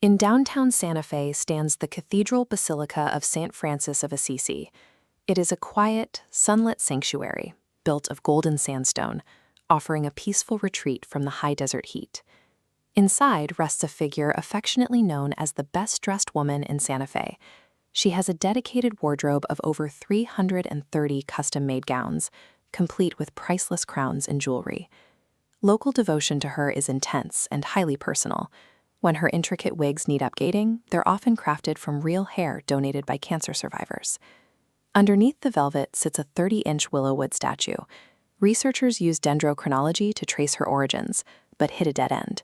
In downtown Santa Fe stands the Cathedral Basilica of St. Francis of Assisi. It is a quiet, sunlit sanctuary, built of golden sandstone, offering a peaceful retreat from the high desert heat. Inside rests a figure affectionately known as the best-dressed woman in Santa Fe. She has a dedicated wardrobe of over 330 custom-made gowns, complete with priceless crowns and jewelry. Local devotion to her is intense and highly personal. When her intricate wigs need updating, they're often crafted from real hair donated by cancer survivors. Underneath the velvet sits a 30-inch willowwood statue. Researchers used dendrochronology to trace her origins, but hit a dead end.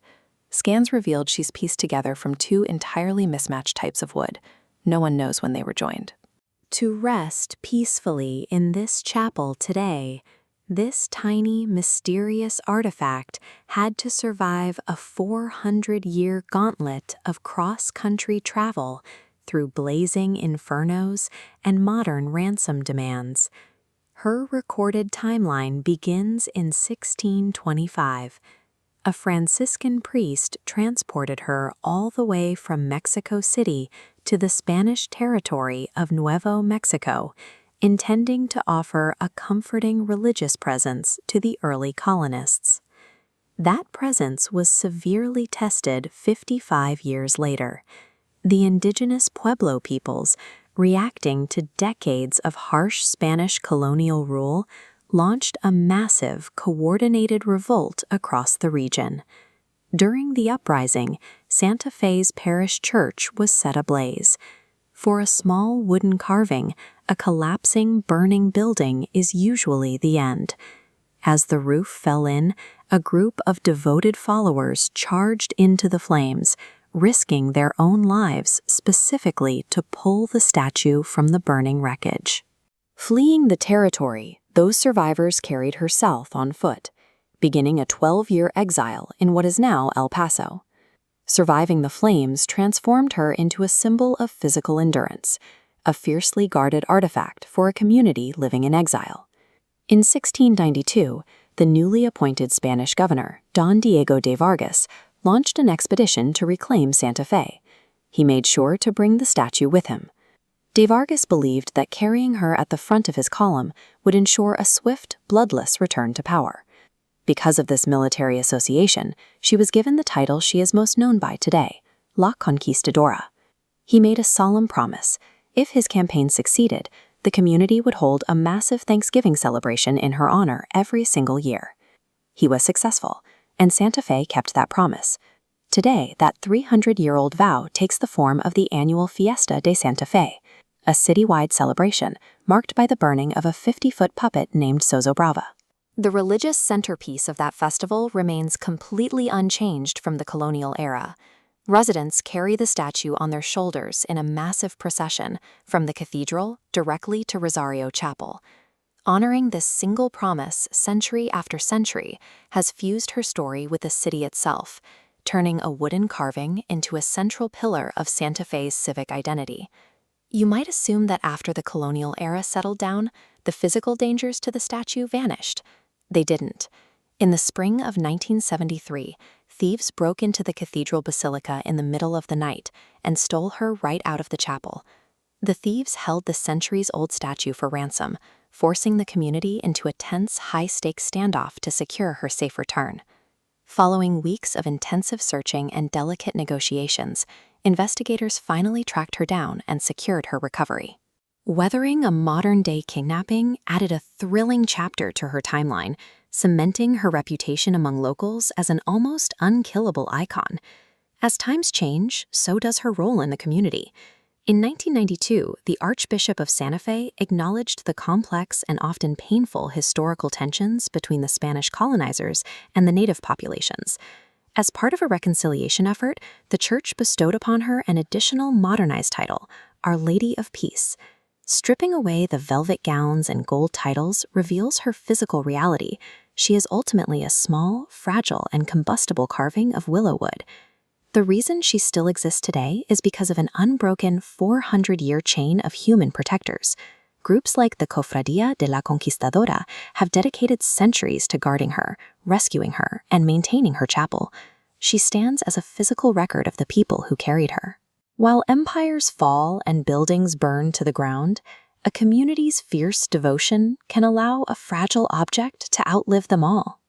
Scans revealed she's pieced together from two entirely mismatched types of wood. No one knows when they were joined. To rest peacefully in this chapel today, this tiny, mysterious artifact had to survive a 400-year gauntlet of cross-country travel through blazing infernos and modern ransom demands. Her recorded timeline begins in 1625. A Franciscan priest transported her all the way from Mexico City to the Spanish territory of Nuevo Mexico, intending to offer a comforting religious presence to the early colonists. That presence was severely tested 55 years later. The indigenous Pueblo peoples, reacting to decades of harsh Spanish colonial rule, launched a massive, coordinated revolt across the region. During the uprising, Santa Fe's parish church was set ablaze. For a small wooden carving, a collapsing, burning building is usually the end. As the roof fell in, a group of devoted followers charged into the flames, risking their own lives specifically to pull the statue from the burning wreckage. Fleeing the territory, those survivors carried her south on foot, beginning a 12-year exile in what is now El Paso. Surviving the flames transformed her into a symbol of physical endurance, a fiercely guarded artifact for a community living in exile. In 1692, the newly appointed Spanish governor, Don Diego de Vargas, launched an expedition to reclaim Santa Fe. He made sure to bring the statue with him. De Vargas believed that carrying her at the front of his column would ensure a swift, bloodless return to power. Because of this military association, she was given the title she is most known by today, La Conquistadora. He made a solemn promise. If his campaign succeeded, the community would hold a massive Thanksgiving celebration in her honor every single year. He was successful, and Santa Fe kept that promise. Today, that 300-year-old vow takes the form of the annual Fiesta de Santa Fe, a citywide celebration marked by the burning of a 50-foot puppet named Sozo Brava. The religious centerpiece of that festival remains completely unchanged from the colonial era. Residents carry the statue on their shoulders in a massive procession from the cathedral directly to Rosario Chapel. Honoring this single promise century after century has fused her story with the city itself, turning a wooden carving into a central pillar of Santa Fe's civic identity. You might assume that after the colonial era settled down, the physical dangers to the statue vanished. They didn't. In the spring of 1973, thieves broke into the Cathedral Basilica in the middle of the night and stole her right out of the chapel. The thieves held the centuries-old statue for ransom, forcing the community into a tense, high-stakes standoff to secure her safe return. Following weeks of intensive searching and delicate negotiations, investigators finally tracked her down and secured her recovery. Weathering a modern-day kidnapping added a thrilling chapter to her timeline, cementing her reputation among locals as an almost unkillable icon. As times change, so does her role in the community. In 1992, the Archbishop of Santa Fe acknowledged the complex and often painful historical tensions between the Spanish colonizers and the native populations. As part of a reconciliation effort, the church bestowed upon her an additional modernized title, Our Lady of Peace. Stripping away the velvet gowns and gold titles reveals her physical reality. She is ultimately a small, fragile, and combustible carving of willow wood. The reason she still exists today is because of an unbroken 400-year chain of human protectors. Groups like the Cofradía de la Conquistadora have dedicated centuries to guarding her, rescuing her, and maintaining her chapel. she stands as a physical record of the people who carried her. While empires fall and buildings burn to the ground, a community's fierce devotion can allow a fragile object to outlive them all.